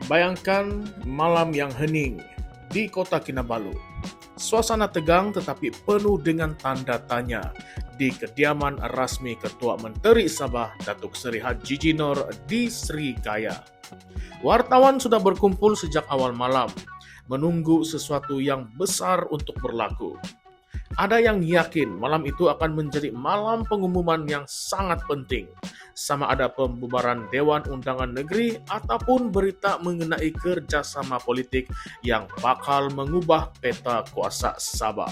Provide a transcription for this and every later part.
Bayangkan malam yang hening di kota Kinabalu. Suasana tegang tetapi penuh dengan tanda tanya di kediaman rasmi Ketua Menteri Sabah Datuk Seri Haji Jinor di Srigaya. Wartawan sudah berkumpul sejak awal malam, menunggu sesuatu yang besar untuk berlaku. Ada yang yakin malam itu akan menjadi malam pengumuman yang sangat penting, sama ada pembubaran Dewan Undangan Negeri ataupun berita mengenai kerjasama politik yang bakal mengubah peta kuasa Sabah.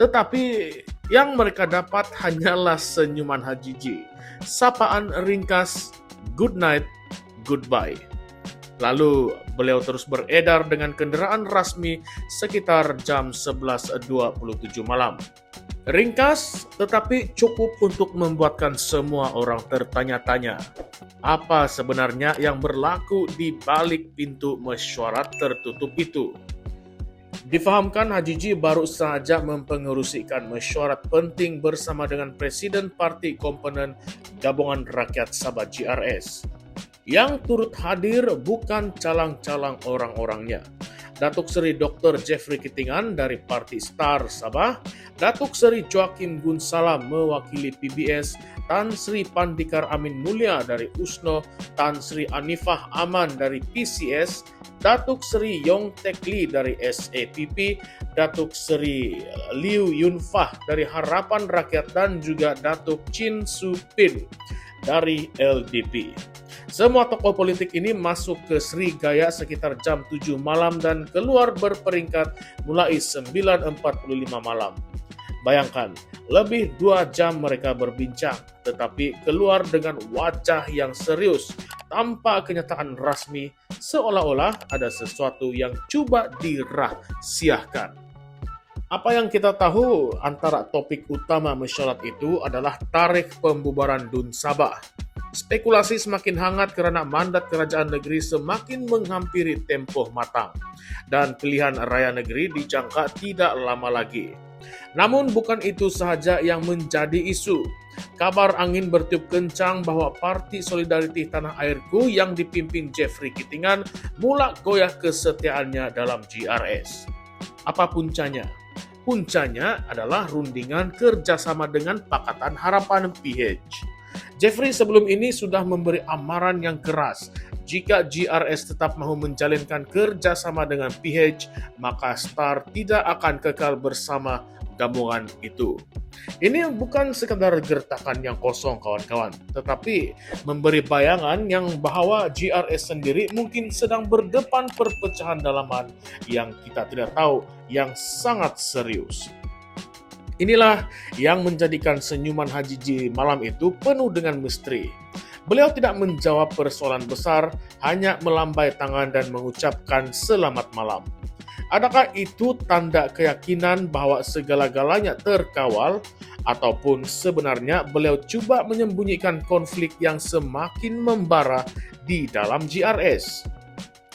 Tetapi yang mereka dapat hanyalah senyuman Haji Ji, sapaan ringkas, good night, goodbye. Lalu beliau terus beredar dengan kendaraan rasmi sekitar jam 11.27 malam. Ringkas tetapi cukup untuk membuatkan semua orang tertanya-tanya. Apa sebenarnya yang berlaku di balik pintu mesyuarat tertutup itu? Difahamkan Haji Ji baru saja mempengerusikan mesyuarat penting bersama dengan Presiden Parti Komponen Gabungan Rakyat Sabah GRS. Yang turut hadir bukan calang-calang orang-orangnya. Datuk Seri Dr. Jeffrey Kitingan dari Parti Star Sabah, Datuk Seri Joakim Gunsalam mewakili PBS, Tan Sri Pandikar Amin Mulia dari USNO, Tan Sri Anifah Aman dari PCS, Datuk Seri Yong Tekli dari SAPP, Datuk Seri Liu Yunfah dari Harapan Rakyat dan juga Datuk Chin Supin dari LDP. Semua tokoh politik ini masuk ke Srigaya sekitar jam 7 malam dan keluar berperingkat mulai 9.45 malam. Bayangkan, lebih 2 jam mereka berbincang, tetapi keluar dengan wajah yang serius, tanpa kenyataan rasmi, seolah-olah ada sesuatu yang coba dirahasiakan. Apa yang kita tahu antara topik utama mesyuarat itu adalah tarikh pembubaran DUN Sabah. Spekulasi semakin hangat karena mandat kerajaan negeri semakin menghampiri tempoh matang dan pilihan raya negeri dijangka tidak lama lagi. Namun bukan itu sahaja yang menjadi isu. Kabar angin bertiup kencang bahwa Parti Solidariti Tanah Airku yang dipimpin Jeffrey Kitingan mulai goyah kesetiaannya dalam GRS. Apa puncanya? Puncanya adalah rundingan kerjasama dengan Pakatan Harapan PH. Jeffrey sebelum ini sudah memberi amaran yang keras. Jika GRS tetap mahu menjalinkan kerjasama dengan PH, maka STAR tidak akan kekal bersama gabungan itu. Ini bukan sekadar gertakan yang kosong kawan-kawan, tetapi memberi bayangan yang bahwa GRS sendiri mungkin sedang berdepan perpecahan dalaman yang kita tidak tahu, yang sangat serius. Inilah yang menjadikan senyuman Haji Ji malam itu penuh dengan misteri. Beliau tidak menjawab persoalan besar, hanya melambai tangan dan mengucapkan selamat malam. Adakah itu tanda keyakinan bahwa segala-galanya terkawal, ataupun sebenarnya beliau coba menyembunyikan konflik yang semakin membara di dalam GRS?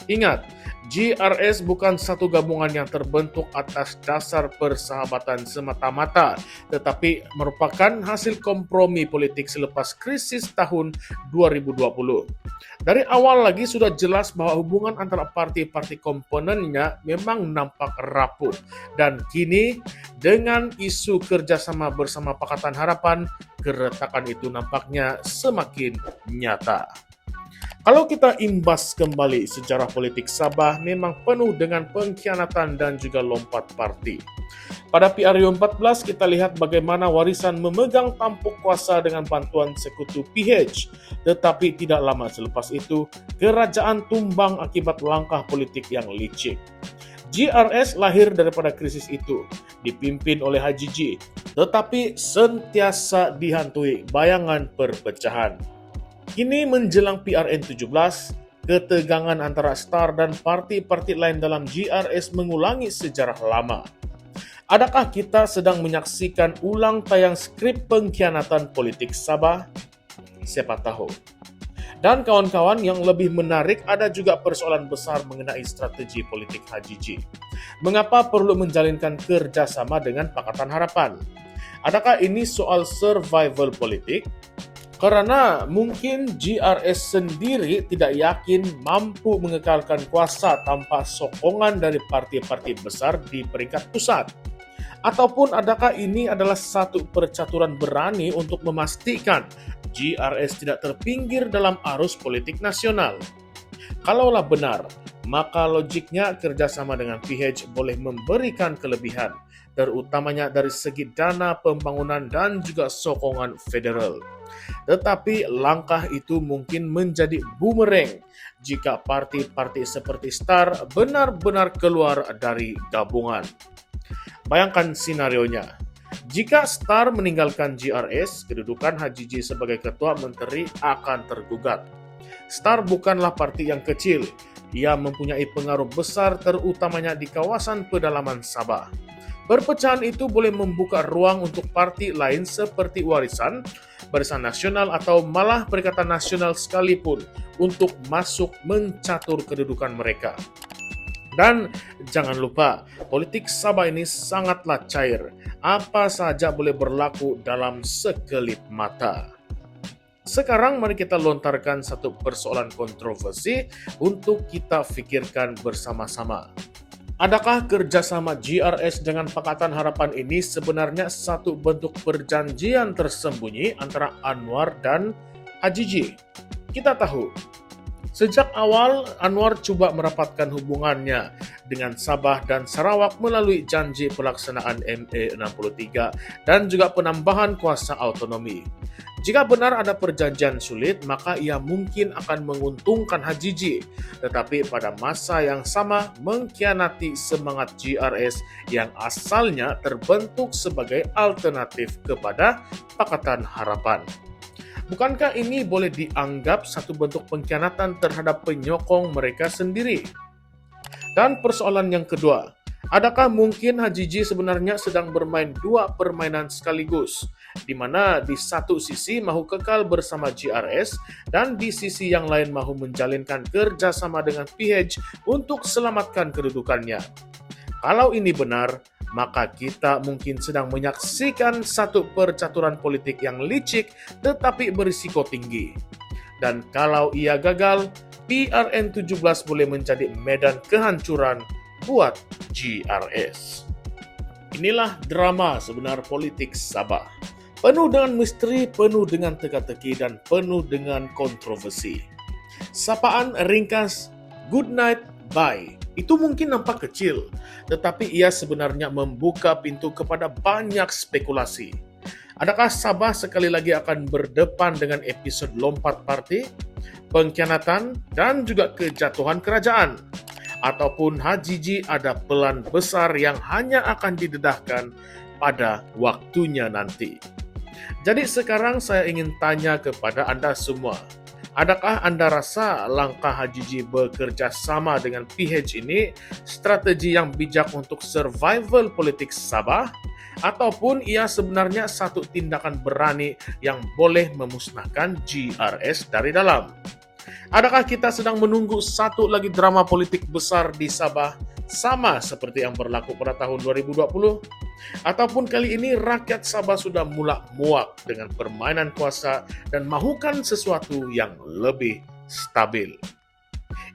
Ingat, GRS bukan satu gabungan yang terbentuk atas dasar persahabatan semata-mata, tetapi merupakan hasil kompromi politik selepas krisis tahun 2020. Dari awal lagi sudah jelas bahwa hubungan antara parti-parti komponennya memang nampak rapuh. Dan kini dengan isu kerjasama bersama Pakatan Harapan, keretakan itu nampaknya semakin nyata. Kalau kita imbas kembali sejarah politik Sabah memang penuh dengan pengkhianatan dan juga lompat parti. Pada PRU 14 kita lihat bagaimana warisan memegang tampuk kuasa dengan bantuan sekutu PH. Tetapi tidak lama selepas itu, kerajaan tumbang akibat langkah politik yang licik. GRS lahir daripada krisis itu, dipimpin oleh Haji Ji, tetapi sentiasa dihantui bayangan perpecahan. Kini menjelang PRN 17, ketegangan antara STAR dan parti-parti lain dalam GRS mengulangi sejarah lama. Adakah kita sedang menyaksikan ulang tayang skrip pengkhianatan politik Sabah? Siapa tahu. Dan kawan-kawan, yang lebih menarik ada juga persoalan besar mengenai strategi politik Haji Ji. Mengapa perlu menjalinkan kerjasama dengan Pakatan Harapan? Adakah ini soal survival politik? Karena mungkin GRS sendiri tidak yakin mampu mengekalkan kuasa tanpa sokongan dari parti-parti besar di peringkat pusat. Ataupun adakah ini adalah satu percaturan berani untuk memastikan GRS tidak terpinggir dalam arus politik nasional? Kalaulah benar, maka logiknya kerjasama dengan PH boleh memberikan kelebihan, terutamanya dari segi dana pembangunan dan juga sokongan federal. Tetapi langkah itu mungkin menjadi bumerang jika parti-parti seperti STAR benar-benar keluar dari gabungan. Bayangkan sinarionya. Jika STAR meninggalkan GRS, kedudukan HJJ sebagai ketua menteri akan tergugat. STAR bukanlah parti yang kecil. Ia mempunyai pengaruh besar terutamanya di kawasan pedalaman Sabah. Perpecahan itu boleh membuka ruang untuk parti lain seperti Warisan, Barisan Nasional atau malah Perikatan Nasional sekalipun untuk masuk mencatur kedudukan mereka. Dan jangan lupa, politik Sabah ini sangatlah cair. Apa saja boleh berlaku dalam sekelip mata. Sekarang mari kita lontarkan satu persoalan kontroversi untuk kita pikirkan bersama-sama. Adakah kerjasama GRS dengan Pakatan Harapan ini sebenarnya satu bentuk perjanjian tersembunyi antara Anwar dan HJJ? Kita tahu, sejak awal Anwar coba merapatkan hubungannya dengan Sabah dan Sarawak melalui janji pelaksanaan MA63 dan juga penambahan kuasa autonomi. Jika benar ada perjanjian sulit, maka ia mungkin akan menguntungkan HJJ, tetapi pada masa yang sama mengkhianati semangat GRS yang asalnya terbentuk sebagai alternatif kepada Pakatan Harapan. Bukankah ini boleh dianggap satu bentuk pengkhianatan terhadap penyokong mereka sendiri? Dan persoalan yang kedua, adakah mungkin HJJ sebenarnya sedang bermain dua permainan sekaligus, di mana di satu sisi mahu kekal bersama GRS dan di sisi yang lain mahu menjalinkan kerjasama dengan PH untuk selamatkan kedudukannya? Kalau ini benar, maka kita mungkin sedang menyaksikan satu percaturan politik yang licik tetapi berisiko tinggi. Dan kalau ia gagal, PRN17 boleh menjadi medan kehancuran buat GRS. Inilah drama sebenar politik Sabah. Penuh dengan misteri, penuh dengan teka-teki, dan penuh dengan kontroversi. Sapaan ringkas good night, bye. Itu mungkin nampak kecil, tetapi ia sebenarnya membuka pintu kepada banyak spekulasi. Adakah Sabah sekali lagi akan berdepan dengan episode lompat parti, pengkhianatan, dan juga kejatuhan kerajaan? Ataupun HJJ ada pelan besar yang hanya akan didedahkan pada waktunya nanti? Jadi sekarang saya ingin tanya kepada Anda semua. Adakah Anda rasa langkah HJJ bekerja sama dengan PH ini strategi yang bijak untuk survival politik Sabah? Ataupun ia sebenarnya satu tindakan berani yang boleh memusnahkan GRS dari dalam? Adakah kita sedang menunggu satu lagi drama politik besar di Sabah sama seperti yang berlaku pada tahun 2020? Ataupun kali ini rakyat Sabah sudah muak dengan permainan kuasa dan mahukan sesuatu yang lebih stabil?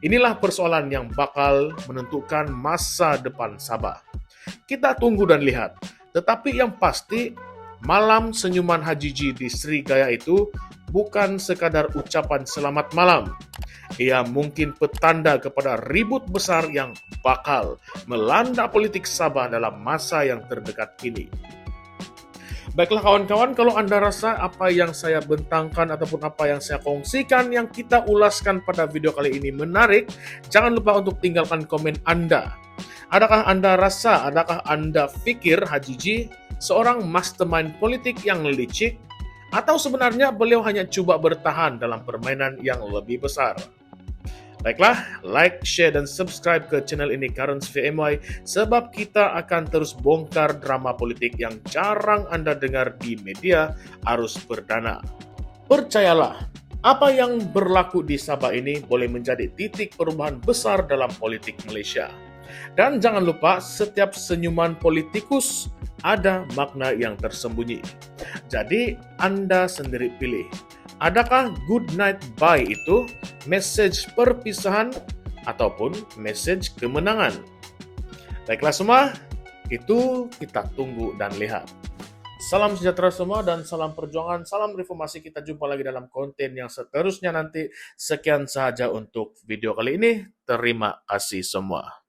Inilah persoalan yang bakal menentukan masa depan Sabah. Kita tunggu dan lihat. Tetapi yang pasti, malam senyuman HJJ di Srigaya itu bukan sekadar ucapan selamat malam. Ia mungkin petanda kepada ribut besar yang bakal melanda politik Sabah dalam masa yang terdekat ini. Baiklah kawan-kawan, kalau Anda rasa apa yang saya bentangkan ataupun apa yang saya kongsikan, yang kita ulaskan pada video kali ini menarik, jangan lupa untuk tinggalkan komen Anda. Adakah Anda pikir HJJ seorang mastermind politik yang licik? Atau sebenarnya beliau hanya coba bertahan dalam permainan yang lebih besar? Baiklah, like, share, dan subscribe ke channel ini Currents VMY sebab kita akan terus bongkar drama politik yang jarang Anda dengar di media arus perdana. Percayalah, apa yang berlaku di Sabah ini boleh menjadi titik perubahan besar dalam politik Malaysia. Dan jangan lupa, setiap senyuman politikus ada makna yang tersembunyi. Jadi, Anda sendiri pilih. Adakah good night bye itu message perpisahan ataupun message kemenangan? Baiklah semua, itu kita tunggu dan lihat. Salam sejahtera semua dan salam perjuangan, salam reformasi. Kita jumpa lagi dalam konten yang seterusnya nanti. Sekian saja untuk video kali ini. Terima kasih semua.